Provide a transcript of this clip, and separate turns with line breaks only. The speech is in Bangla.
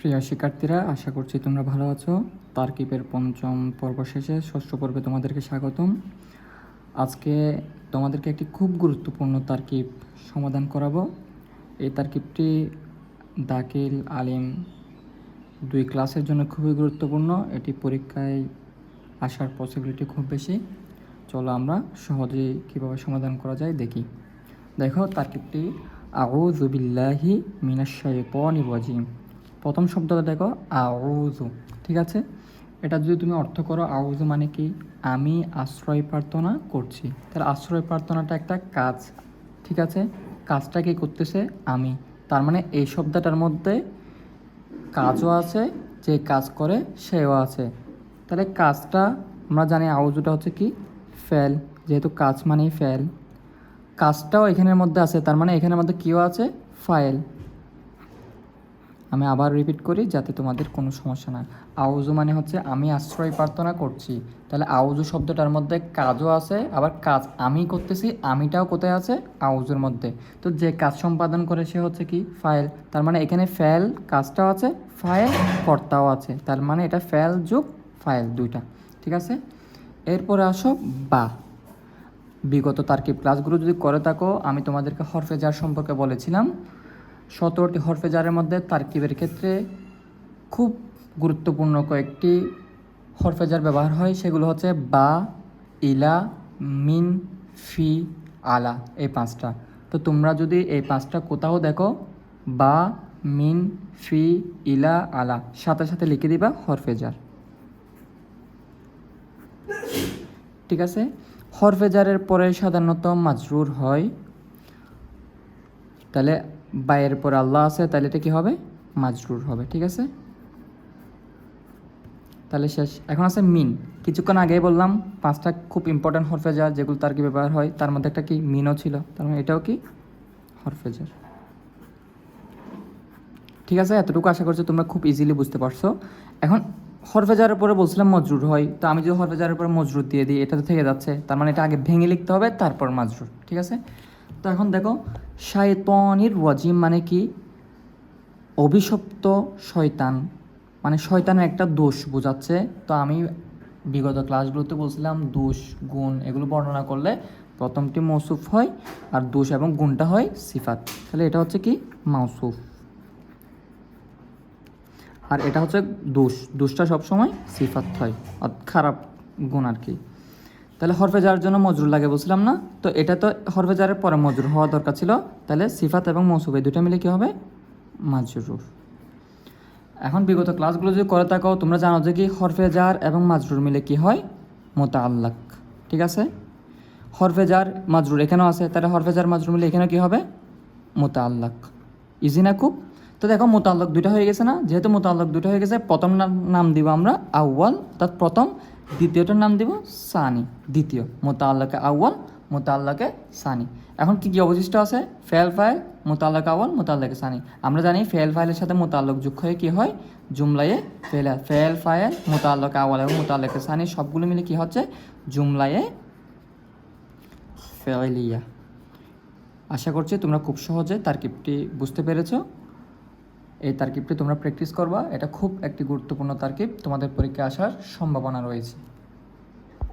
প্রিয় শিক্ষার্থীরা, আশা করছি তোমরা ভালো আছো। তারকিবের পঞ্চম পর্ব শেষে ষষ্ঠ পর্বে তোমাদেরকে স্বাগতম। আজকে তোমাদেরকে একটি খুব গুরুত্বপূর্ণ তারকিব সমাধান করাবো। এই তারকিবটি দাখিল আলিম 2 ক্লাসের জন্য খুবই গুরুত্বপূর্ণ। এটি পরীক্ষায় আসার পসিবিলিটি খুব বেশি। চলো আমরা সহজেই কীভাবে সমাধান করা যায় দেখি। দেখো, তারকিবটি আউযু বিল্লাহি মিনাশ শাইতানির রাজিম। প্রথম শব্দটা দেখো, আউযু। ঠিক আছে, এটা যদি তুমি অর্থ করো, আউযু মানে কি? আমি আশ্রয় প্রার্থনা করছি। তাহলে আশ্রয় প্রার্থনাটা একটা কাজ। ঠিক আছে, কাজটা কি করতেছে? আমি। তার মানে এই শব্দটার মধ্যে কাজও আছে, যে কাজ করে সেও আছে। তাহলে কাজটা আমরা জানি, আউযুটা হচ্ছে কি? ফেল। যেহেতু কাজ মানেই ফেল, কাজটাও এখানের মধ্যে আছে। তার মানে এখানের মধ্যে কিও আছে? ফাইল। আমি আবার রিপিট করি যাতে তোমাদের কোনো সমস্যা না। আউযু মানে হচ্ছে আমি আশ্রয় প্রার্থনা করছি। তাহলে আউযু শব্দটার মধ্যে কাজও আছে, আবার কাজ আমি করতেছি, আমিটাও কোথায় আছে? আউযুর মধ্যে। তো যে কাজ সম্পাদন করে সে হচ্ছে কি? ফাইল। তার মানে এখানে ফেল কাজটাও আছে, ফাইল কর্তাও আছে। তার মানে এটা ফেল যোগ ফাইল দুইটা। ঠিক আছে, এরপরে আসো বা। বিগত তারকিব ক্লাসগুলো যদি করে থাকো, আমি তোমাদেরকে হরফে জার সম্পর্কে বলেছিলাম। 17টি হরফে জারের মধ্যে তারকিবের ক্ষেত্রে খুব গুরুত্বপূর্ণ কয়েকটি হরফে জার ব্যবহার হয়। সেগুলো হচ্ছে বা, ইলা, মিন, ফি, আলা, এই 5টা। তো তোমরা যদি এই 5টা কোথাও দেখো, বা, মিন, ফি, ইলা, আলা, সাথে সাথে লিখে দিবা হরফে জার। ঠিক আছে, হরফে জারের পরে সাধারণত মাজরুর হয়। তাহলে বায়ের পরে আল্লাহ আছে, তাহলে এটা কি হবে? মাজরুর হবে। ঠিক আছে, তাহলে শেষ। এখন আছে মিন। কিছুক্ষণ আগেই বললাম 5টা খুব ইম্পর্ট্যান্ট হরফে জার যেগুলো তার কি ব্যবহার হয়, তার মধ্যে একটা কি? মিনও ছিল। তার মানে এটাও কি? হরফে জার। ঠিক আছে, এতটুকু আশা করছি তোমরা খুব ইজিলি বুঝতে পারছো। এখন হরফে জারের পরে বলছিলাম মজরুর হয়। তো আমি যদি হরফে জারের পরে মজরুর দিয়ে দিই, এটা তো থেকে যাচ্ছে। তার মানে এটা আগে ভেঙে লিখতে হবে, তারপর মাজরুর। ঠিক আছে, তো এখন দেখো, শায়তানির রাজিম মানে কি? অভিশপ্ত শয়তান, মানে শয়তানের একটা দোষ বোঝাচ্ছে। তো আমি বিগত ক্লাসগুলোতে বলছিলাম দোষ গুণ এগুলো বর্ণনা করলে প্রথমটি মৌসুফ হয়, আর দোষ এবং গুণটা হয় সিফাত। তাহলে এটা হচ্ছে কি? মাউসুফ। আর এটা হচ্ছে দোষ। দোষটা সবসময় সিফাত হয়, খারাপ গুণ আর কি। তাহলে হরফে যাওয়ার জন্য মজরুর লাগে বলছিলাম না? তো এটা তো হরফে জারের পরে মজরুর হওয়া দরকার ছিল। তাহলে সিফাত এবং মৌসুফ এই দুটো মিলে কী হবে? মাজরুর। এখন বিগত ক্লাসগুলো যদি করে থাকো, তোমরা জানো যে কি হরফে জার এবং মাজরুর মিলে কি হয়? মুতাআল্লাক। ঠিক আছে, হরফে জার মাজরুর এখানেও আছে, তাহলে হরফে জার মাজরুর মিলে এখানেও কি হবে? মুতাআল্লাক। ইজি না খুব? তো দেখো, মুতাআল্লাক দুইটা হয়ে গেছে না? যেহেতু মুতাআল্লাক দুইটা হয়ে গেছে, প্রথম নাম দিব আমরা আউয়াল, অর্থাৎ প্রথম। দ্বিতীয়টার নাম দিব সানি, দ্বিতীয়। মুতাআল্লাকে আউয়াল, মুতাআল্লাকে সানি। এখন কি কি অবশিষ্ট আছে? ফেল ফাইল, মুতাআল্লাক আউয়াল, মুতাআল্লাকে সানি। আমরা জানি ফেল ফাইলের সাথে মুতাআল্লাক যোগ হয়ে কি হয়? জুমলায়ে ফেলা। ফেল ফাইল, মুতাআল্লাক আউয়াল এবং মুতাআল্লাকে সানি সবগুলো মিলে কি হচ্ছে? জুমলায়ে ফেলিয়া। আশা করছি তোমরা খুব সহজে তারকিবটি বুঝতে পেরেছো। এই তারকিবটি তোমরা প্র্যাকটিস করবা। এটা খুব একটি গুরুত্বপূর্ণ তারকিব, তোমাদের পরীক্ষায় আসার সম্ভাবনা রয়েছে।